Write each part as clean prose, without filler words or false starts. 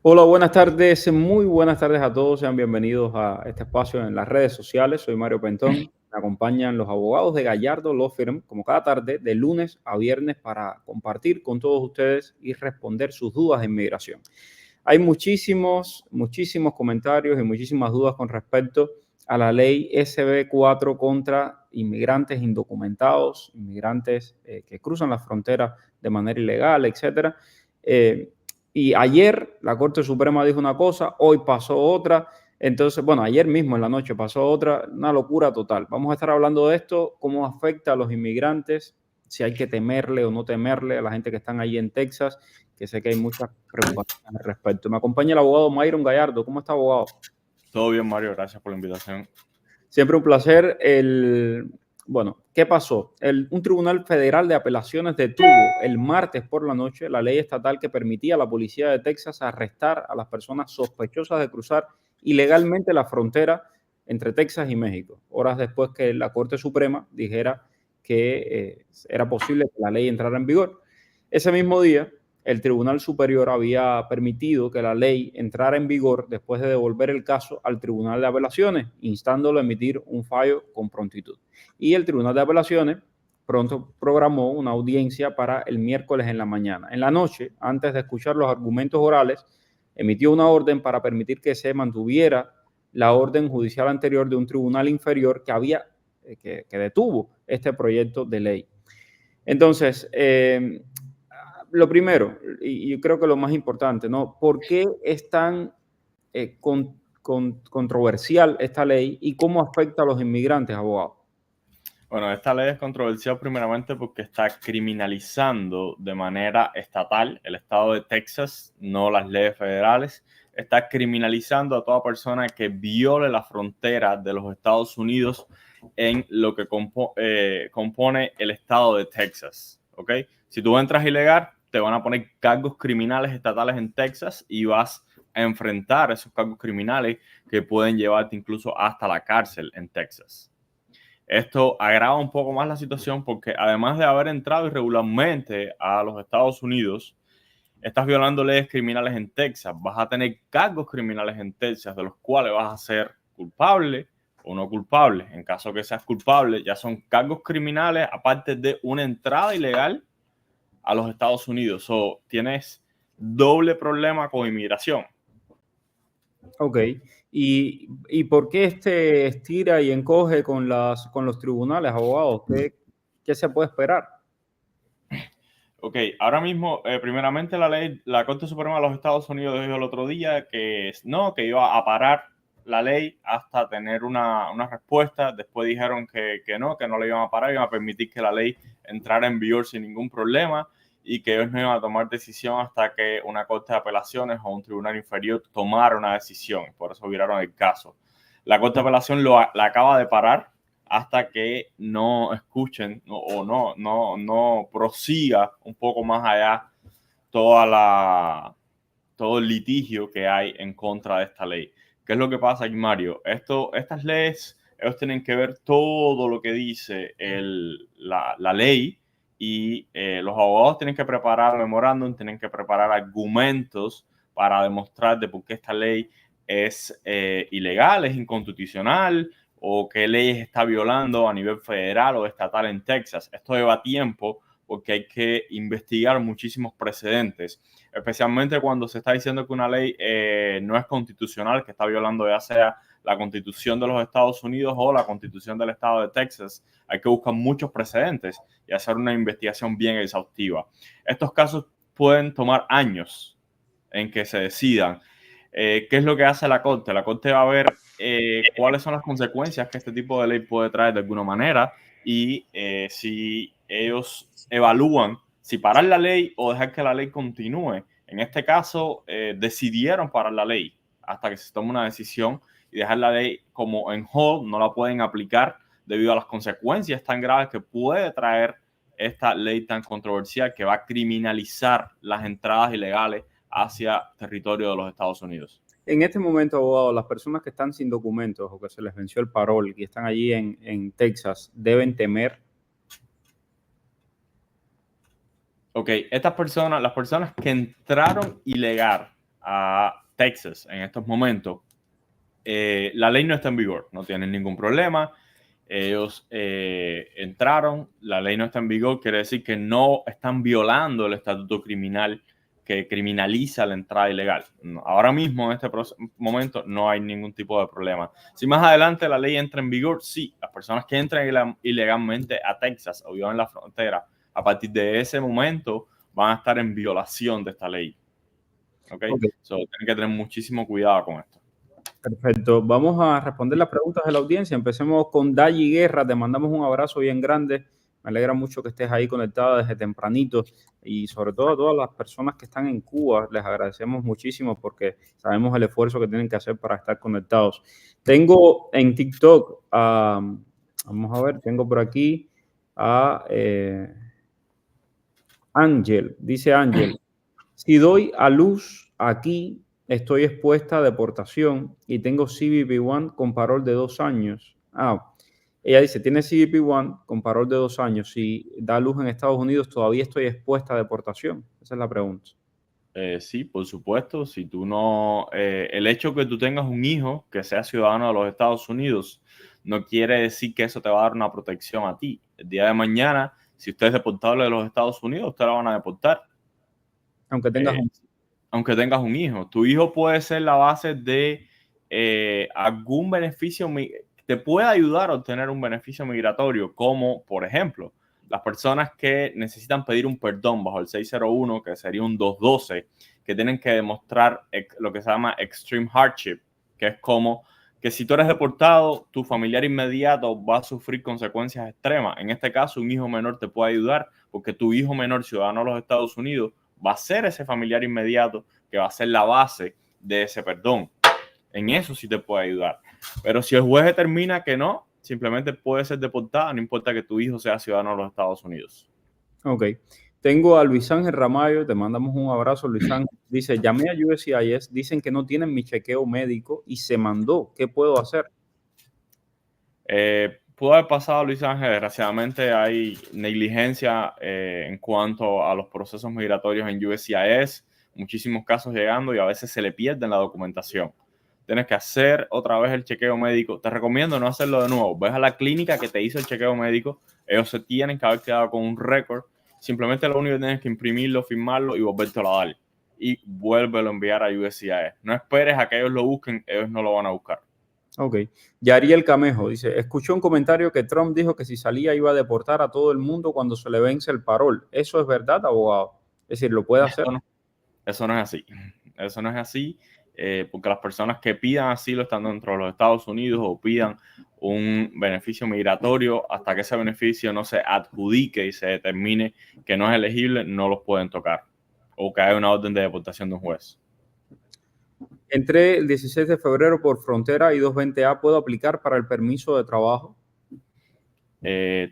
Hola, buenas tardes, muy buenas tardes a todos, sean bienvenidos a este espacio en las redes sociales. Soy Mario Pentón, me acompañan los abogados de Gallardo Law Firm, como cada tarde, de lunes a viernes, para compartir con todos ustedes y responder sus dudas de inmigración. Hay muchísimos comentarios y muchísimas dudas con respecto a la ley SB4 contra inmigrantes indocumentados, inmigrantes que cruzan la frontera de manera ilegal, etcétera. Eh, y ayer la Corte Suprema dijo una cosa, hoy pasó otra. Entonces, bueno, ayer mismo en la noche pasó otra, una locura total. Vamos a estar hablando de esto, cómo afecta a los inmigrantes, si hay que temerle o no temerle a la gente que están ahí en Texas, que sé que hay muchas preocupaciones al respecto. Me acompaña el abogado Myron Gallardo. ¿Cómo está, abogado? Todo bien, Mario, gracias por la invitación. Siempre un placer. Bueno, ¿qué pasó? Un tribunal federal de apelaciones detuvo el martes por la noche la ley estatal que permitía a la policía de Texas arrestar a las personas sospechosas de cruzar ilegalmente la frontera entre Texas y México, horas después que la Corte Suprema dijera que era posible que la ley entrara en vigor. Ese mismo día, el Tribunal Superior había permitido que la ley entrara en vigor después de devolver el caso al Tribunal de Apelaciones, instándolo a emitir un fallo con prontitud. Y el Tribunal de Apelaciones pronto programó una audiencia para el miércoles en la mañana. En la noche, antes de escuchar los argumentos orales, emitió una orden para permitir que se mantuviera la orden judicial anterior de un tribunal inferior que detuvo este proyecto de ley. Entonces, lo primero, y yo creo que lo más importante, ¿no? ¿Por qué es tan controversial esta ley y cómo afecta a los inmigrantes, abogado? Bueno, esta ley es controversial primeramente porque está criminalizando de manera estatal el estado de Texas, no las leyes federales. Está criminalizando a toda persona que viole la frontera de los Estados Unidos en lo que compone el estado de Texas. ¿Ok? Si tú entras ilegal, te van a poner cargos criminales estatales en Texas y vas a enfrentar esos cargos criminales que pueden llevarte incluso hasta la cárcel en Texas. Esto agrava un poco más la situación porque además de haber entrado irregularmente a los Estados Unidos, estás violando leyes criminales en Texas, vas a tener cargos criminales en Texas de los cuales vas a ser culpable o no culpable. En caso que seas culpable, ya son cargos criminales aparte de una entrada ilegal a los Estados Unidos. So, tienes doble problema con inmigración. Ok. ¿Y por qué este estira y encoge con los tribunales, abogados? ¿Qué se puede esperar? Ok, ahora mismo, primeramente la Corte Suprema de los Estados Unidos dijo el otro día que no, que iba a parar la ley hasta tener una respuesta. Después dijeron que no le iban a parar, iban a permitir que la ley entrara en vigor sin ningún problema y que ellos no iban a tomar decisión hasta que una Corte de Apelaciones o un tribunal inferior tomara una decisión. Por eso viraron el caso. La Corte de Apelación la acaba de parar hasta que no escuchen o no prosiga un poco más allá todo el litigio que hay en contra de esta ley. ¿Qué es lo que pasa aquí, Mario? Estas leyes, ellos tienen que ver todo lo que dice la ley y los abogados tienen que preparar memorándum, tienen que preparar argumentos para demostrar de por qué esta ley es ilegal, es inconstitucional o qué leyes está violando a nivel federal o estatal en Texas. Esto lleva tiempo porque hay que investigar muchísimos precedentes, especialmente cuando se está diciendo que una ley no es constitucional, que está violando ya sea la Constitución de los Estados Unidos o la Constitución del Estado de Texas. Hay que buscar muchos precedentes y hacer una investigación bien exhaustiva. Estos casos pueden tomar años en que se decidan. ¿Qué es lo que hace la Corte? La Corte va a ver cuáles son las consecuencias que este tipo de ley puede traer de alguna manera y si ellos evalúan si parar la ley o dejar que la ley continúe. En este caso, decidieron parar la ley hasta que se tome una decisión y dejar la ley como en hold, no la pueden aplicar debido a las consecuencias tan graves que puede traer esta ley tan controversial que va a criminalizar las entradas ilegales hacia territorio de los Estados Unidos. En este momento, abogado, las personas que están sin documentos o que se les venció el parol y están allí en Texas, ¿deben temer? Ok, estas personas, las personas que entraron ilegal a Texas en estos momentos, la ley no está en vigor, no tienen ningún problema. Ellos entraron, la ley no está en vigor, quiere decir que no están violando el estatuto criminal que criminaliza la entrada ilegal. Ahora mismo, en este momento, no hay ningún tipo de problema. Si más adelante la ley entra en vigor, sí, las personas que entran ilegalmente a Texas o vivan en la frontera, a partir de ese momento van a estar en violación de esta ley. ¿Ok? Ok. So, tienen que tener muchísimo cuidado con esto. Perfecto. Vamos a responder las preguntas de la audiencia. Empecemos con Dayi Guerra. Te mandamos un abrazo bien grande. Me alegra mucho que estés ahí conectada desde tempranito y sobre todo a todas las personas que están en Cuba. Les agradecemos muchísimo porque sabemos el esfuerzo que tienen que hacer para estar conectados. Tengo en TikTok, vamos a ver, tengo por aquí a Ángel. Dice Ángel, si doy a luz aquí, estoy expuesta a deportación y tengo CBP-1 con parol de 2 años. Ella dice, tiene CBP-1 con parol de 2 años. Si da a luz en Estados Unidos, ¿todavía estoy expuesta a deportación? Esa es la pregunta. Sí, por supuesto. Si tú no, el hecho que tú tengas un hijo que sea ciudadano de los Estados Unidos no quiere decir que eso te va a dar una protección a ti. El día de mañana, si usted es deportable de los Estados Unidos, usted la van a deportar. Aunque tengas Eh, Aunque tengas un hijo. Tu hijo puede ser la base de algún beneficio, te puede ayudar a obtener un beneficio migratorio, como por ejemplo, las personas que necesitan pedir un perdón bajo el 601, que sería un 212, que tienen que demostrar lo que se llama extreme hardship, que es como que si tú eres deportado, tu familiar inmediato va a sufrir consecuencias extremas. En este caso, un hijo menor te puede ayudar porque tu hijo menor, ciudadano de los Estados Unidos, va a ser ese familiar inmediato que va a ser la base de ese perdón. En eso sí te puede ayudar. Pero si el juez determina que no, simplemente puede ser deportada, no importa que tu hijo sea ciudadano de los Estados Unidos. Ok. Tengo a Luis Ángel Ramayo, te mandamos un abrazo, Luis Ángel. Dice, llamé a USCIS, dicen que no tienen mi chequeo médico y se mandó. ¿Qué puedo hacer? Pudo haber pasado, Luis Ángel. Desgraciadamente hay negligencia en cuanto a los procesos migratorios en USCIS, muchísimos casos llegando y a veces se le pierden la documentación. Tienes que hacer otra vez el chequeo médico. Te recomiendo no hacerlo de nuevo. Ves a la clínica que te hizo el chequeo médico, ellos se tienen que haber quedado con un récord. Simplemente lo único que tienes que imprimirlo, firmarlo y volvértelo a dar. Y vuélvelo a enviar a USCIS. No esperes a que ellos lo busquen, ellos no lo van a buscar. Ok. Yariel Camejo dice, escuché un comentario que Trump dijo que si salía iba a deportar a todo el mundo cuando se le vence el parol. ¿Eso es verdad, abogado? Es decir, ¿lo puede hacer? Eso no es así. Eso no es así, porque las personas que pidan asilo estando dentro de los Estados Unidos o pidan un beneficio migratorio, hasta que ese beneficio no se adjudique y se determine que no es elegible, no los pueden tocar o que haya una orden de deportación de un juez. Entré el 16 de febrero por frontera y 220A. ¿Puedo aplicar para el permiso de trabajo?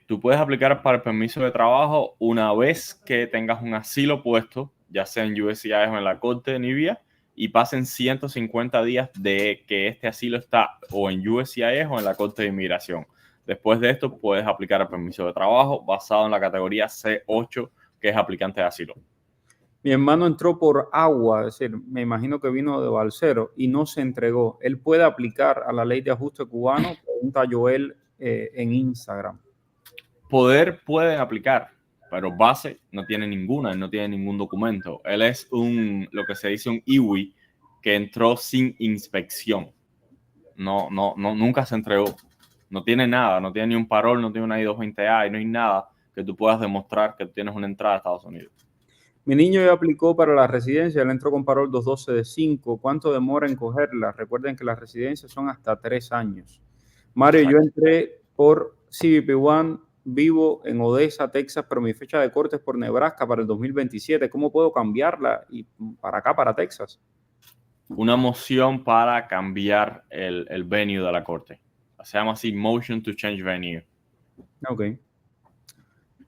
Tú puedes aplicar para el permiso de trabajo una vez que tengas un asilo puesto, ya sea en USCIS o en la Corte de Nibia, y pasen 150 días de que este asilo está o en USCIS o en la Corte de Inmigración. Después de esto, puedes aplicar el permiso de trabajo basado en la categoría C8, que es aplicante de asilo. Mi hermano entró por agua, es decir, me imagino que vino de Balsero y no se entregó. ¿Él puede aplicar a la ley de ajuste cubano? Pregunta Joel en Instagram. Pueden aplicar, pero base no tiene ninguna, no tiene ningún documento. Él es lo que se dice un IWI que entró sin inspección. Nunca se entregó. No tiene nada, no tiene ni un parol, no tiene una I-220A y no hay nada que tú puedas demostrar que tienes una entrada a Estados Unidos. Mi niño ya aplicó para la residencia, él entró con parol 212 de 5. ¿Cuánto demora en cogerla? Recuerden que las residencias son hasta 3 años. Mario, yo Exacto. entré por CBP-1, vivo en Odessa, Texas, pero mi fecha de corte es por Nebraska para el 2027. ¿Cómo puedo cambiarla y para acá, para Texas? Una moción para cambiar el venue de la corte. Se llama así Motion to Change Venue. Ok.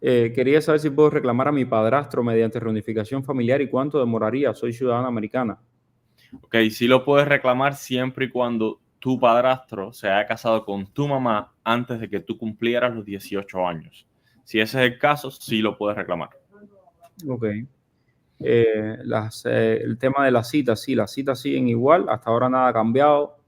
Quería saber si puedo reclamar a mi padrastro mediante reunificación familiar y cuánto demoraría. Soy ciudadana americana. Ok, sí lo puedes reclamar siempre y cuando tu padrastro se haya casado con tu mamá antes de que tú cumplieras los 18 años. Si ese es el caso, sí lo puedes reclamar. Ok. El tema de las citas, sí, las citas siguen igual, hasta ahora nada ha cambiado.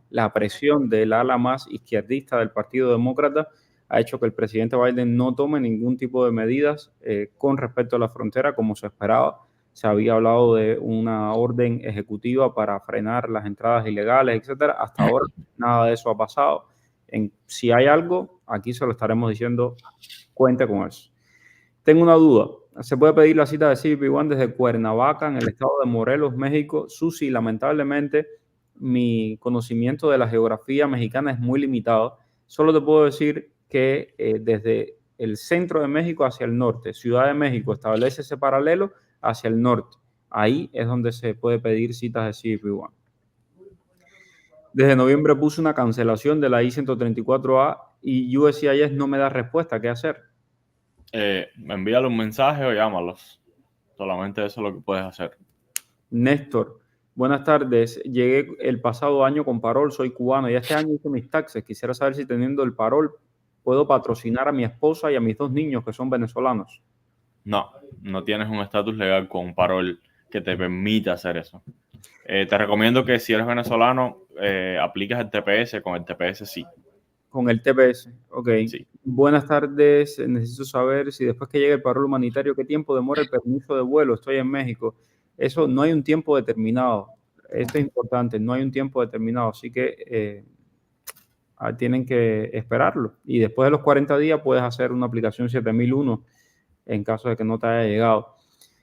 La presión del ala más izquierdista del Partido Demócrata ha hecho que el presidente Biden no tome ningún tipo de medidas con respecto a la frontera como se esperaba. Se había hablado de una orden ejecutiva para frenar las entradas ilegales, etcétera. Hasta ahora nada de eso ha pasado. Si hay algo, aquí se lo estaremos diciendo, cuente con eso. Tengo una duda. Se puede pedir la cita de CBP One desde Cuernavaca, en el estado de Morelos, México. Susi, lamentablemente, mi conocimiento de la geografía mexicana es muy limitado. Solo te puedo decir que desde el centro de México hacia el norte, Ciudad de México establece ese paralelo hacia el norte. Ahí es donde se puede pedir citas de CBP One. Desde noviembre puse una cancelación de la I-134A y USCIS no me da respuesta. ¿Qué hacer? Envíale un mensaje o llámalos. Solamente eso es lo que puedes hacer. Néstor, buenas tardes. Llegué el pasado año con parol, soy cubano y este año hice mis taxes. Quisiera saber si teniendo el parol puedo patrocinar a mi esposa y a mis 2 niños que son venezolanos. No, no tienes un estatus legal con parol que te permita hacer eso. Te recomiendo que si eres venezolano, apliques el TPS. Con el TPS sí. Con el TPS, ok. Sí. Buenas tardes, necesito saber si después que llegue el parol humanitario, ¿qué tiempo demora el permiso de vuelo? Estoy en México. Eso no hay un tiempo determinado. Esto es importante, no hay un tiempo determinado, así que tienen que esperarlo. Y después de los 40 días puedes hacer una aplicación 7001 en caso de que no te haya llegado.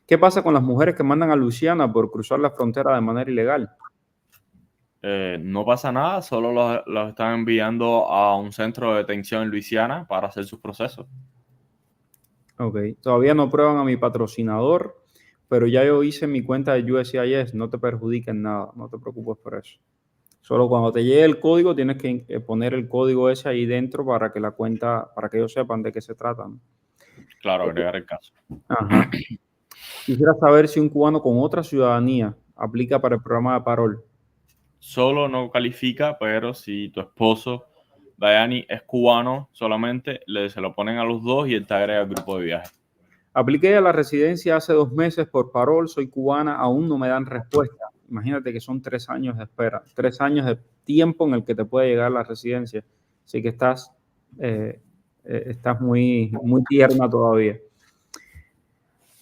¿Qué pasa con las mujeres que mandan a Luisiana por cruzar la frontera de manera ilegal? No pasa nada, solo los están enviando a un centro de detención en Luisiana para hacer sus procesos. Ok, todavía no prueban a mi patrocinador, pero ya yo hice mi cuenta de USCIS, no te perjudiquen nada, no te preocupes por eso. Solo cuando te llegue el código tienes que poner el código ese ahí dentro para que la cuenta, para que ellos sepan de qué se trata, ¿no? Claro, agregar el caso. Ajá. Quisiera saber si un cubano con otra ciudadanía aplica para el programa de parol. Solo no califica, pero si tu esposo, Dayani, es cubano solamente, se lo ponen a los dos y él te agrega al grupo de viaje. Apliqué a la residencia hace 2 meses por parol, soy cubana, aún no me dan respuesta. Imagínate que son 3 años de espera, 3 años de tiempo en el que te puede llegar la residencia. Así que estás muy, muy tierna todavía.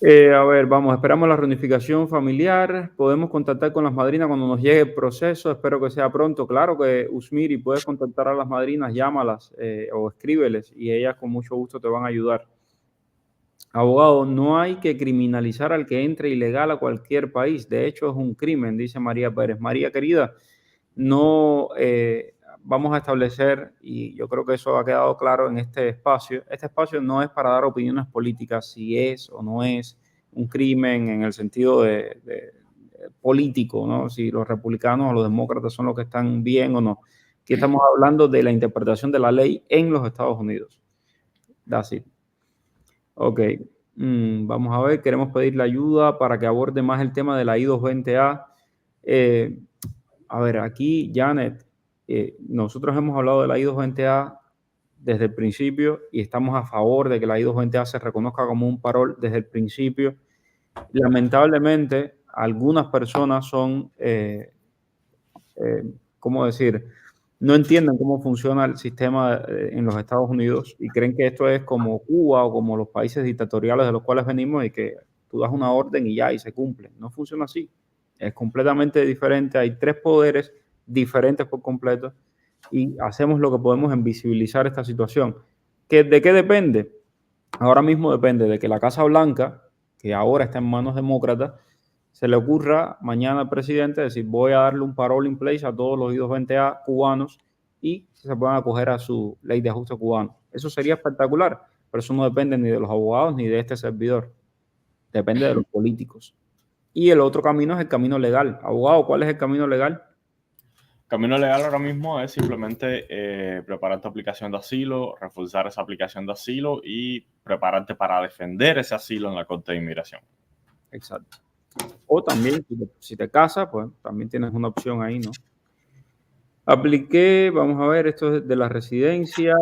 A ver, vamos, esperamos la reunificación familiar. Podemos contactar con las madrinas cuando nos llegue el proceso. Espero que sea pronto. Claro que, Usmiri, puedes contactar a las madrinas, llámalas o escríbeles y ellas con mucho gusto te van a ayudar. Abogado, no hay que criminalizar al que entre ilegal a cualquier país. De hecho, es un crimen, dice María Pérez. María querida, no vamos a establecer, y yo creo que eso ha quedado claro en este espacio. Este espacio no es para dar opiniones políticas si es o no es un crimen en el sentido de político, ¿no? Si los republicanos o los demócratas son los que están bien o no. Aquí estamos hablando de la interpretación de la ley en los Estados Unidos. That's it. Ok, vamos a ver, queremos pedirle ayuda para que aborde más el tema de la I-220A. A ver, aquí, Janet, nosotros hemos hablado de la I-220A desde el principio y estamos a favor de que la I-220A se reconozca como un parol desde el principio. Lamentablemente, algunas personas son, ¿cómo decir?, no entienden cómo funciona el sistema en los Estados Unidos y creen que esto es como Cuba o como los países dictatoriales de los cuales venimos y que tú das una orden y ya, y se cumple. No funciona así. Es completamente diferente. Hay 3 poderes diferentes por completo y hacemos lo que podemos en visibilizar esta situación. ¿De qué depende? Ahora mismo depende de que la Casa Blanca, que ahora está en manos demócratas, se le ocurra mañana al presidente decir voy a darle un parole in place a todos los I-220A cubanos y se puedan acoger a su ley de ajuste cubano. Eso sería espectacular, pero eso no depende ni de los abogados ni de este servidor. Depende de los políticos. Y el otro camino es el camino legal. Abogado, ¿cuál es el camino legal? Camino legal ahora mismo es simplemente preparar tu aplicación de asilo, reforzar esa aplicación de asilo y prepararte para defender ese asilo en la Corte de Inmigración. Exacto. O también, si te casas, pues también tienes una opción ahí, ¿no? Apliqué, vamos a ver, esto es de la residencia.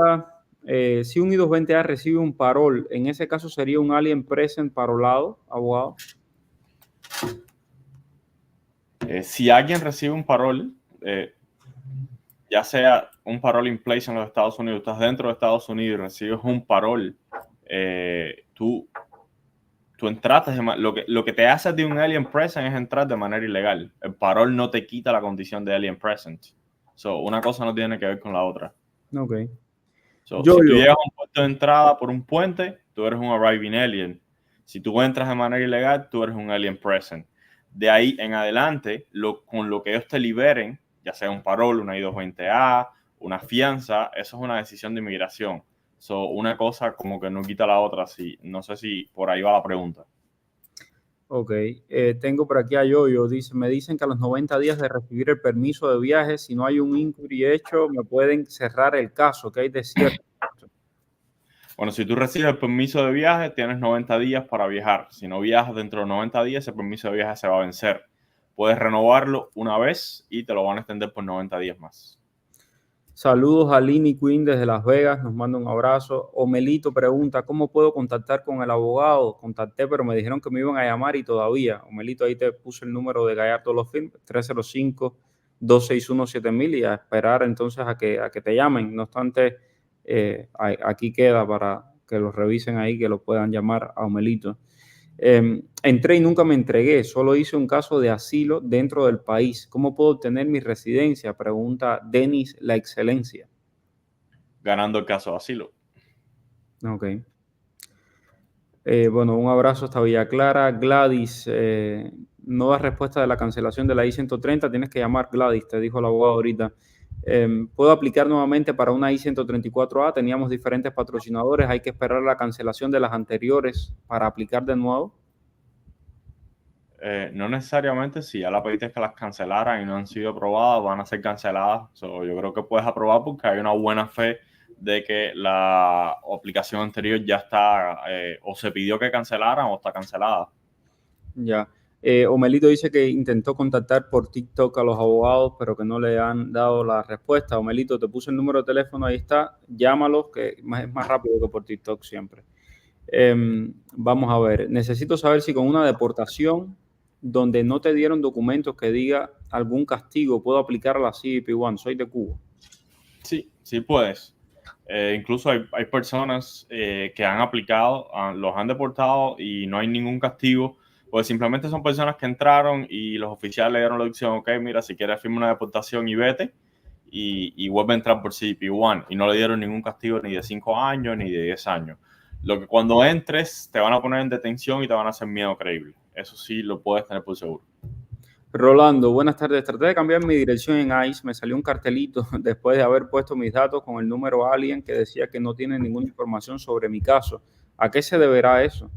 Si un I-220A recibe un parol, en ese caso sería un alien present parolado, abogado. Si alguien recibe un parol, ya sea un parol in place en los Estados Unidos, estás dentro de Estados Unidos y recibes un parol, tú entraste, lo que te hace de un alien present es entrar de manera ilegal. El parol no te quita la condición de alien present. So, una cosa no tiene que ver con la otra. Ok. So, si tú llegas a un puerto de entrada por un puente, tú eres un arriving alien. Si tú entras de manera ilegal, tú eres un alien present. De ahí en adelante, con lo que ellos te liberen, ya sea un parol, una I-220A, una fianza, eso es una decisión de inmigración. So, una cosa como que no quita la otra. No sé si por ahí va la pregunta. Ok, tengo por aquí a Yoyo, me dicen que a los 90 días de recibir el permiso de viaje, si no hay un inquiry hecho, me pueden cerrar el caso, que hay de cierto. Bueno, si tú recibes el permiso de viaje, tienes 90 días para viajar. Si no viajas dentro de 90 días, ese permiso de viaje se va a vencer. Puedes renovarlo una vez y te lo van a extender por 90 días más. Saludos a Lini Queen desde Las Vegas, nos manda un abrazo. Omelito pregunta, ¿cómo puedo contactar con el abogado? Contacté, pero me dijeron que me iban a llamar y todavía. Omelito, ahí te puse el número de Gallardo Los Film, 305-261-7000 y a esperar entonces a que te llamen. No obstante, aquí queda para que lo revisen ahí, que lo puedan llamar a Omelito. Entré y nunca me entregué, solo hice un caso de asilo dentro del país. ¿Cómo puedo obtener mi residencia? Pregunta Denis La Excelencia. Ganando el caso de asilo. Ok. Bueno, un abrazo hasta Villa Clara. Gladys, no das respuesta de la cancelación de la I-130, tienes que llamar Gladys, te dijo el abogado ahorita. ¿Puedo aplicar nuevamente para una I-134A? Teníamos diferentes patrocinadores, hay que esperar la cancelación de las anteriores para aplicar de nuevo. No necesariamente, si ya la pediste que las cancelaran y no han sido aprobadas, van a ser canceladas. So, yo creo que puedes aprobar porque hay una buena fe de que la aplicación anterior ya está, o se pidió que cancelaran o está cancelada. Ya. Omelito dice que intentó contactar por TikTok a los abogados, pero que no le han dado la respuesta. Omelito, te puse el número de teléfono, ahí está. Llámalos, que es más rápido que por TikTok siempre. Vamos a ver. Necesito saber si con una deportación donde no te dieron documentos que diga algún castigo, puedo aplicar a la CBP-1. Soy de Cuba. Sí, sí puedes. Incluso hay personas que han aplicado, los han deportado y no hay ningún castigo, pues simplemente son personas que entraron y los oficiales le dieron la opción, ok, mira, si quieres firma una deportación y vete, y vuelve a entrar por CBP-1 y no le dieron ningún castigo ni de 5 años ni de 10 años. Lo que cuando entres te van a poner en detención y te van a hacer miedo creíble. Eso sí lo puedes tener por seguro. Rolando, buenas tardes. Traté de cambiar mi dirección en ICE. Me salió un cartelito después de haber puesto mis datos con el número alien que decía que no tiene ninguna información sobre mi caso. ¿A qué se deberá eso?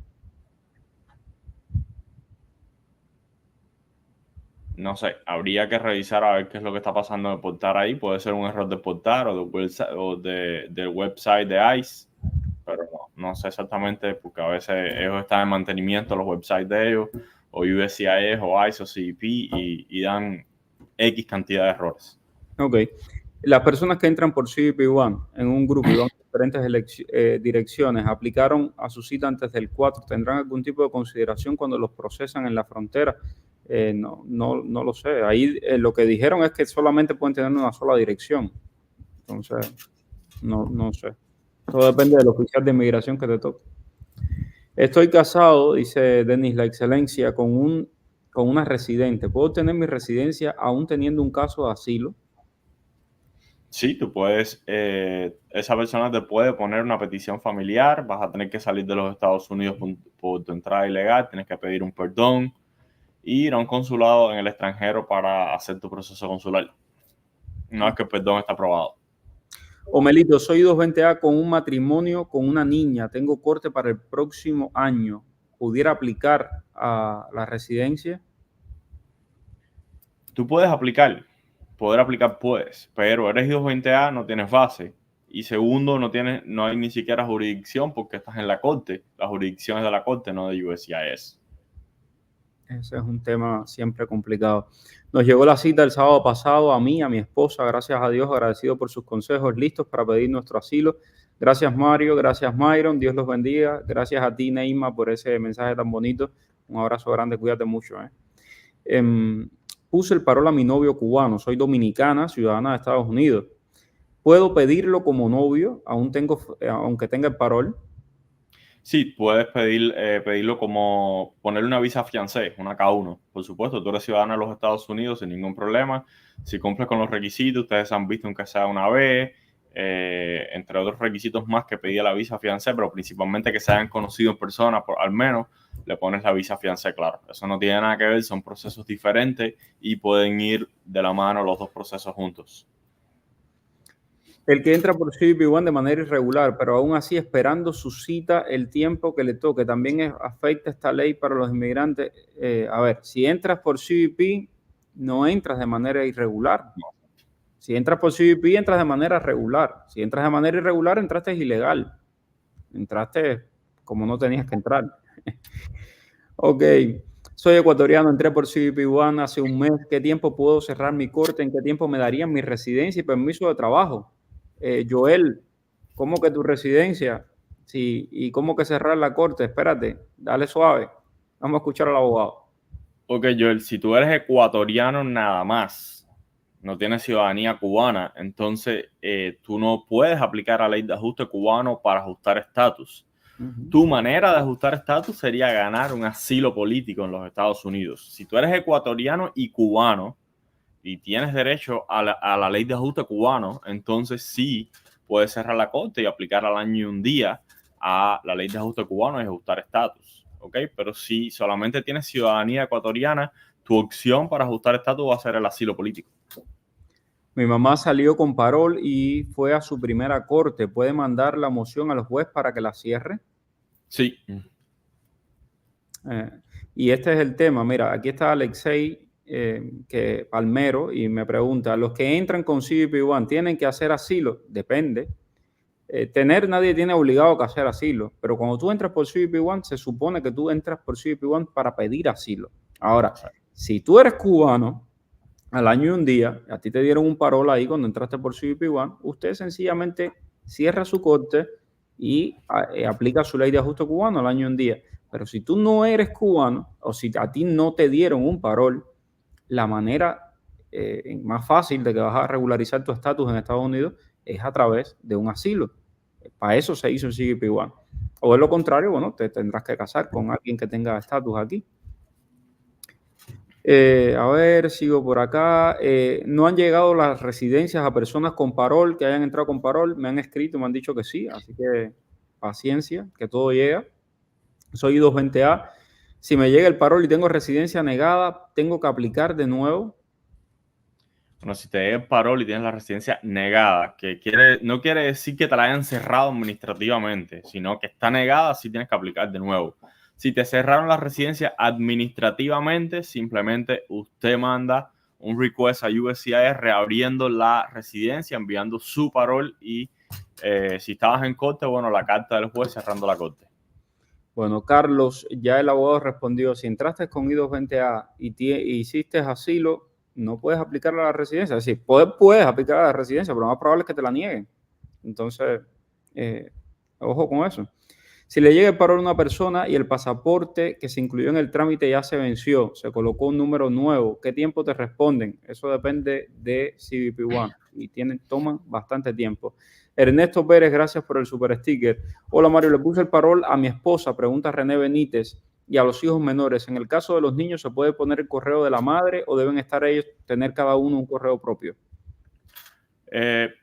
No sé, habría que revisar a ver qué es lo que está pasando de portar ahí. Puede ser un error de portar o del website de ICE, pero no sé exactamente porque a veces ellos están en mantenimiento, los websites de ellos, o USCIS o ICE o CBP y dan X cantidad de errores. Ok. Las personas que entran por CBP-1 en un grupo y van a diferentes direcciones, aplicaron a su cita antes del 4, ¿tendrán algún tipo de consideración cuando los procesan en la frontera? No lo sé. Ahí lo que dijeron es que solamente pueden tener una sola dirección. Entonces, no sé. Todo depende del oficial de inmigración que te toque. Estoy casado, dice Denis La Excelencia, con una residente. ¿Puedo tener mi residencia aún teniendo un caso de asilo? Sí, tú puedes, esa persona te puede poner una petición familiar, vas a tener que salir de los Estados Unidos por tu entrada ilegal, tienes que pedir un perdón y ir a un consulado en el extranjero para hacer tu proceso consular. Una vez que el perdón está aprobado. Omelito, soy 220A con un matrimonio con una niña. Tengo corte para el próximo año. ¿Pudiera aplicar a la residencia? Tú puedes aplicar, puedes, pero eres I-220A, no tienes base. Y segundo, no hay ni siquiera jurisdicción porque estás en la corte. La jurisdicción es de la corte, no de USCIS. Ese es un tema siempre complicado. Nos llegó la cita el sábado pasado a mí, a mi esposa, gracias a Dios, agradecido por sus consejos, listos para pedir nuestro asilo. Gracias Mario, gracias Myron, Dios los bendiga. Gracias a ti Neima por ese mensaje tan bonito. Un abrazo grande, cuídate mucho. Puse el parol a mi novio cubano. Soy dominicana, ciudadana de Estados Unidos. ¿Puedo pedirlo como novio, aunque tenga el parol? Sí, puedes pedirlo como ponerle una visa fiancé, una K1. Por supuesto, tú eres ciudadana de los Estados Unidos sin ningún problema. Si cumples con los requisitos, ustedes han visto aunque sea una vez, entre otros requisitos más que pedía la visa fiancé, pero principalmente que se hayan conocido en persona, al menos le pones la visa fiancé, claro. Eso no tiene nada que ver, son procesos diferentes y pueden ir de la mano los dos procesos juntos. El que entra por CBP-1 de manera irregular, pero aún así esperando su cita el tiempo que le toque, también afecta esta ley para los inmigrantes. A ver, si entras por CBP, no entras de manera irregular. Si entras por CBP, entras de manera regular. Si entras de manera irregular, entraste ilegal. Entraste como no tenías que entrar. Ok, soy ecuatoriano, entré por CBP-1 hace un mes. ¿Qué tiempo puedo cerrar mi corte? ¿En qué tiempo me darían mi residencia y permiso de trabajo? Joel, ¿cómo que tu residencia? Sí, ¿y cómo que cerrar la corte? Espérate, dale suave. Vamos a escuchar al abogado. Ok, Joel, si tú eres ecuatoriano nada más, no tienes ciudadanía cubana, entonces tú no puedes aplicar la ley de ajuste cubano para ajustar estatus. Tu manera de ajustar estatus sería ganar un asilo político en los Estados Unidos. Si tú eres ecuatoriano y cubano y tienes derecho a la ley de ajuste cubano, entonces sí puedes cerrar la corte y aplicar al año y un día a la ley de ajuste cubano y ajustar estatus. ¿Ok? Pero si solamente tienes ciudadanía ecuatoriana, tu opción para ajustar estatus va a ser el asilo político. Mi mamá salió con parol y fue a su primera corte. ¿Puede mandar la moción al juez para que la cierre? Sí. Y este es el tema. Mira, aquí está Alexei que Palmero y me pregunta, ¿los que entran con CBP-1 tienen que hacer asilo? Depende. Nadie tiene obligado a hacer asilo, pero cuando tú entras por CBP-1 se supone que tú entras por CBP-1 para pedir asilo. Ahora, si tú eres cubano, al año y un día, a ti te dieron un parol ahí cuando entraste por CBP-1, usted sencillamente cierra su corte y aplica su ley de ajuste cubano al año y un día. Pero si tú no eres cubano o si a ti no te dieron un parol, la manera más fácil de que vas a regularizar tu estatus en Estados Unidos es a través de un asilo. Para eso se hizo el CBP-1. O de lo contrario, bueno, te tendrás que casar con alguien que tenga estatus aquí. A ver, sigo por acá. No han llegado las residencias a personas con parol que hayan entrado con parol. Me han escrito, me han dicho que sí, así que paciencia, que todo llega. Soy I-220A. Si me llega el parol y tengo residencia negada, tengo que aplicar de nuevo. Bueno, si te llega el parol y tienes la residencia negada, no quiere decir que te la hayan cerrado administrativamente, sino que está negada, sí tienes que aplicar de nuevo. Si te cerraron la residencia administrativamente, simplemente usted manda un request a USCIS reabriendo la residencia, enviando su parol y si estabas en corte, bueno, la carta del juez cerrando la corte. Bueno, Carlos, ya el abogado respondió, si entraste con I-220A y hiciste asilo, no puedes aplicar a la residencia. Es decir, puedes aplicar a la residencia, pero lo más probable es que te la nieguen. Entonces, ojo con eso. Si le llega el parol a una persona y el pasaporte que se incluyó en el trámite ya se venció, se colocó un número nuevo, ¿qué tiempo te responden? Eso depende de CBP-1 y toman bastante tiempo. Ernesto Pérez, gracias por el super sticker. Hola Mario, le puse el parol a mi esposa, pregunta René Benítez, y a los hijos menores. En el caso de los niños, ¿se puede poner el correo de la madre o deben estar ellos, tener cada uno un correo propio?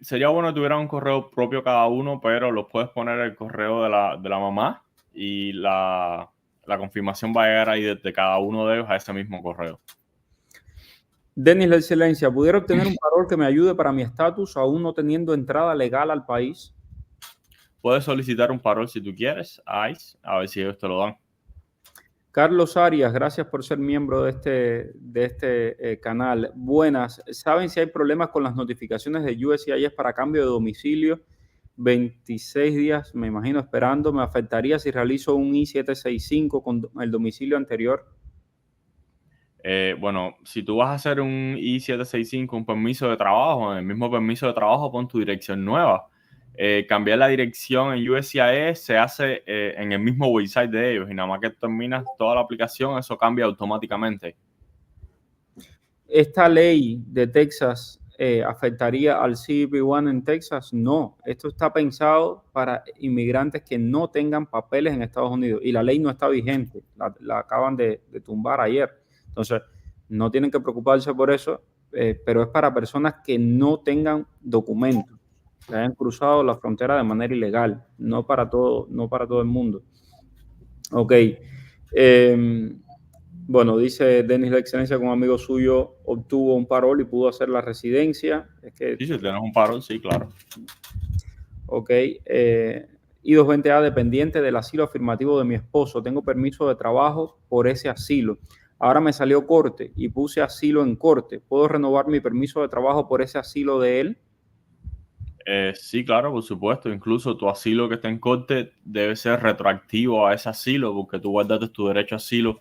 Sería bueno que tuvieran un correo propio cada uno, pero los puedes poner el correo de la mamá y la confirmación va a llegar ahí de cada uno de ellos a ese mismo correo. Denis La Excelencia, ¿pudiera obtener un parol que me ayude para mi estatus aún no teniendo entrada legal al país? Puedes solicitar un parol si tú quieres a ICE, a ver si ellos te lo dan. Carlos Arias, gracias por ser miembro de este canal. Buenas, ¿saben si hay problemas con las notificaciones de USCIS para cambio de domicilio? 26 días, me imagino, esperando. ¿Me afectaría si realizo un I-765 con el domicilio anterior? Bueno, si tú vas a hacer un I-765, un permiso de trabajo, en el mismo permiso de trabajo pon tu dirección nueva cambiar la dirección en USCIS se hace en el mismo website de ellos y nada más que terminas toda la aplicación, eso cambia automáticamente. ¿Esta ley de Texas afectaría al CBP-1 en Texas? No, esto está pensado para inmigrantes que no tengan papeles en Estados Unidos y la ley no está vigente, la acaban de tumbar ayer. Entonces, no tienen que preocuparse por eso, pero es para personas que no tengan documentos, que hayan cruzado la frontera de manera ilegal, no para todo el mundo. Ok. Bueno, dice Denis la Excelencia que un amigo suyo obtuvo un parol y pudo hacer la residencia. Es que, Sí, si tienes un parol, sí, claro. ok. I-220A dependiente del asilo afirmativo de mi esposo. Tengo permiso de trabajo por ese asilo. Ahora me salió corte y puse asilo en corte. ¿Puedo renovar mi permiso de trabajo por ese asilo de él? Sí, claro, por supuesto. Incluso tu asilo que está en corte debe ser retroactivo a ese asilo porque tú guardaste tu derecho a asilo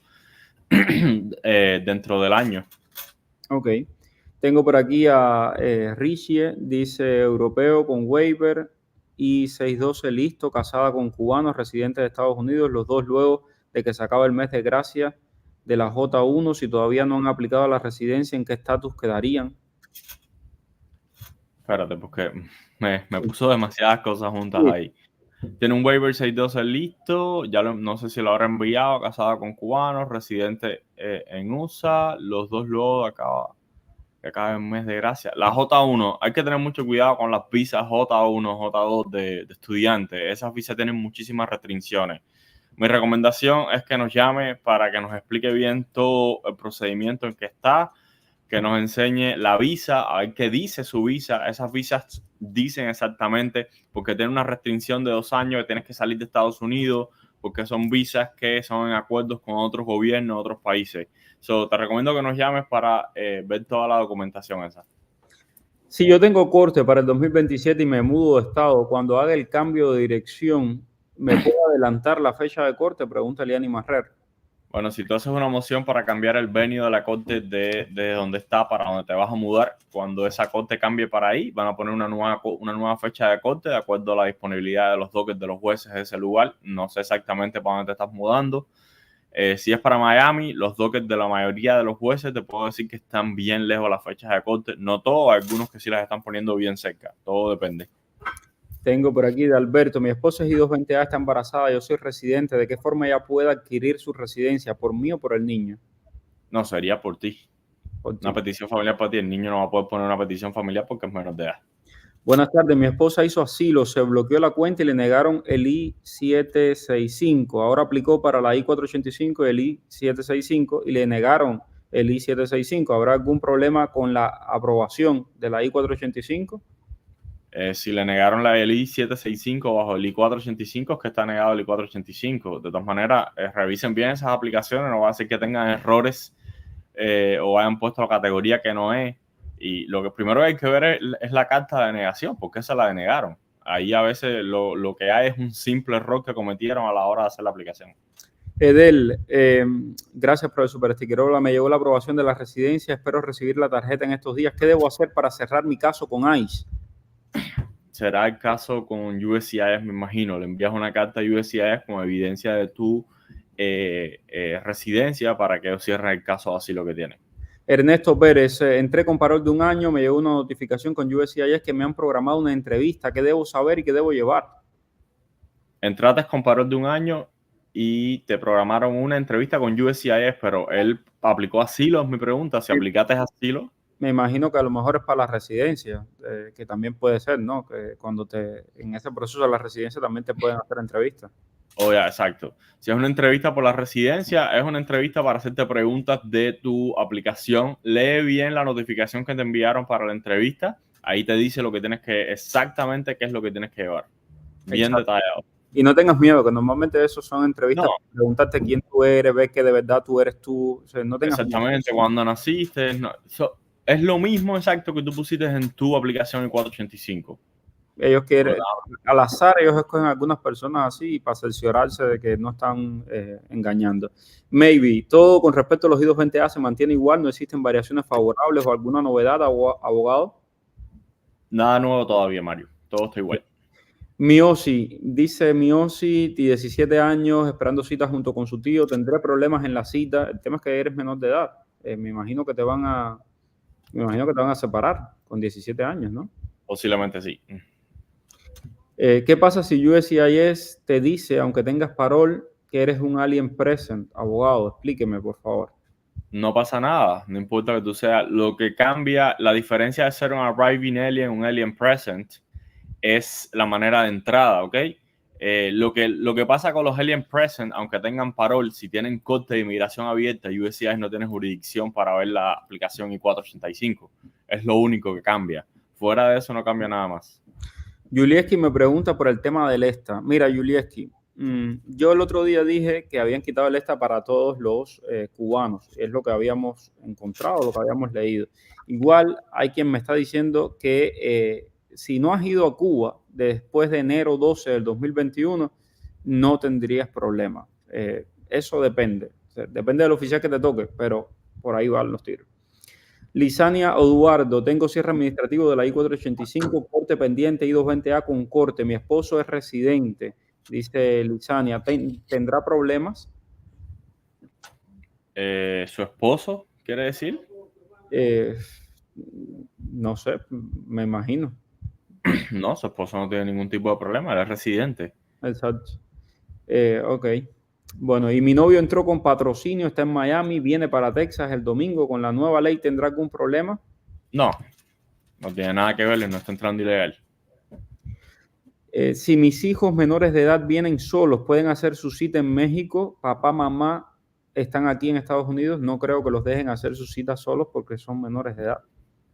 dentro del año. Ok. Tengo por aquí a Richie, dice europeo con waiver y 612 listo, casada con cubanos, residente de Estados Unidos, los dos luego de que se acaba el mes de gracia de la J1, si todavía no han aplicado a la residencia, ¿en qué estatus quedarían? Espérate, porque me puso demasiadas cosas juntas Sí. ahí. Tiene un waiver 612 listo, ya no sé si lo habrá enviado, casada con cubanos, residente en USA, los dos luego que acaba el mes de gracia. La J1, hay que tener mucho cuidado con las visas J1, J2 de estudiantes. Esas visas tienen muchísimas restricciones. Mi recomendación es que nos llame para que nos explique bien todo el procedimiento en que está, que nos enseñe la visa, a ver qué dice su visa. Esas visas dicen exactamente, porque tiene una restricción de 2 años que tienes que salir de Estados Unidos, porque son visas que son en acuerdos con otros gobiernos, otros países. Te recomiendo que nos llames para ver toda la documentación esa. Si yo tengo corte para el 2027 y me mudo de estado, cuando haga el cambio de dirección, ¿me puedo adelantar la fecha de corte? Pregunta Liani Marrer. Bueno, si tú haces una moción para cambiar el venue de la corte de donde está para donde te vas a mudar, cuando esa corte cambie para ahí, van a poner una nueva fecha de corte de acuerdo a la disponibilidad de los dockets de los jueces de ese lugar. No sé exactamente para dónde te estás mudando. Si es para Miami, los dockets de la mayoría de los jueces te puedo decir que están bien lejos las fechas de corte. No todos, algunos que sí las están poniendo bien cerca. Todo depende. Tengo por aquí de Alberto, mi esposa es I-220A, está embarazada, yo soy residente. ¿De qué forma ella puede adquirir su residencia? ¿Por mí o por el niño? No, sería por ti. Por ti. Una petición familiar para ti. El niño no va a poder poner una petición familiar porque es menor de edad. Buenas tardes, mi esposa hizo asilo, se bloqueó la cuenta y le negaron el I-765. Ahora aplicó para la I-485 y el I-765 y le negaron el I-765. ¿Habrá algún problema con la aprobación de la I-485? Si le negaron la I-765 bajo el I-485, es que está negado el I-485. De todas maneras, revisen bien esas aplicaciones, no va a ser que tengan errores o hayan puesto la categoría que no es. Y lo que primero hay que ver es la carta de negación, porque esa la denegaron. Ahí a veces lo que hay es un simple error que cometieron a la hora de hacer la aplicación. Edel, gracias por el super sticker. Hola, me llegó la aprobación de la residencia, espero recibir la tarjeta en estos días. ¿Qué debo hacer para cerrar mi caso con ICE? Será el caso con USCIS, me imagino. Le envías una carta a USCIS con evidencia de tu residencia para que ellos cierren el caso así lo que tienen. Ernesto Pérez, entré con parol de 1 año, me llegó una notificación con USCIS que me han programado una entrevista. ¿Qué debo saber y qué debo llevar? Entraste con parol de 1 año y te programaron una entrevista con USCIS, pero él aplicó asilo, es mi pregunta. Si aplicaste asilo. Me imagino que a lo mejor es para la residencia, que también puede ser, ¿no? Que cuando en ese proceso de la residencia también te pueden hacer entrevistas. Oh, ya, exacto. Si es una entrevista por la residencia, es una entrevista para hacerte preguntas de tu aplicación. Lee bien la notificación que te enviaron para la entrevista. Ahí te dice lo que tienes exactamente qué es lo que tienes que llevar. Bien detallado. Y no tengas miedo, que normalmente eso son entrevistas No. para preguntarte quién tú eres, ver que de verdad tú eres tú. O sea, no tengas Exactamente, miedo. cuando naciste. No, es lo mismo exacto que tú pusiste en tu aplicación en 485. Ellos quieren, al azar, ellos escogen a algunas personas así para cerciorarse de que no están engañando. Maybe, todo con respecto a los I-220A se mantiene igual, no existen variaciones favorables o alguna novedad, abogado. Nada nuevo todavía, Mario. Todo está igual. Miosi, dice Miosi, 17 años, esperando cita junto con su tío, tendré problemas en la cita. El tema es que eres menor de edad. Me imagino que te van a separar con 17 años, ¿no? Posiblemente sí. ¿Qué pasa si USCIS te dice, aunque tengas parol, que eres un alien present? Abogado, explíqueme, por favor. No pasa nada, no importa que tú seas. Lo que cambia, la diferencia de ser un arriving alien, un alien present, es la manera de entrada, ¿ok? Lo que pasa con los alien present, aunque tengan parol, si tienen corte de inmigración abierta, USCIS no tiene jurisdicción para ver la aplicación I-485. Es lo único que cambia. Fuera de eso no cambia nada más. Julieski me pregunta por el tema del ESTA. Mira, Julieski, yo el otro día dije que habían quitado el ESTA para todos los cubanos. Es lo que habíamos encontrado, lo que habíamos leído. Igual hay quien me está diciendo que si no has ido a Cuba después de enero 12 del 2021, no tendrías problema. Eso depende. O sea, depende del oficial que te toque, pero por ahí van los tiros. Lisania Eduardo, tengo cierre administrativo de la I-485, corte pendiente, I-220A con corte. Mi esposo es residente, dice Lisania. ¿Tendrá problemas? ¿Su esposo, quiere decir? No sé, me imagino. No, su esposo no tiene ningún tipo de problema, él es residente. Exacto. Ok. Bueno, y mi novio entró con patrocinio, está en Miami, viene para Texas el domingo. ¿Con la nueva ley tendrá algún problema? No tiene nada que ver, no está entrando ilegal. Si mis hijos menores de edad vienen solos, ¿pueden hacer su cita en México? Papá, mamá están aquí en Estados Unidos. No creo que los dejen hacer su cita solos porque son menores de edad.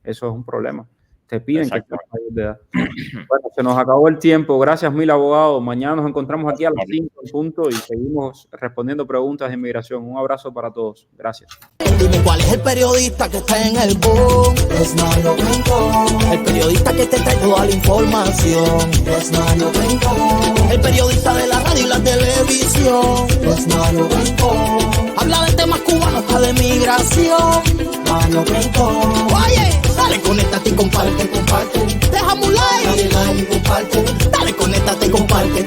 Eso es un problema. Te piden que sean mayores de edad. Bueno, se nos acabó el tiempo. Gracias mil, abogado. Mañana nos encontramos aquí a las 5 en punto y seguimos respondiendo preguntas de inmigración. Un abrazo para todos. Gracias. Dime cuál es el periodista que está en el boom. Es Mario Rincón. El periodista que te trae toda la información. Es Mario Rincón. El periodista de la radio y la televisión. Es Mario Rincón. Habla de temas cubanos, está de migración. Mario Rincón. Oye, dale, conéctate y comparte. Déjame un like. Dale like y comparte. Dale, conéctate y comparte.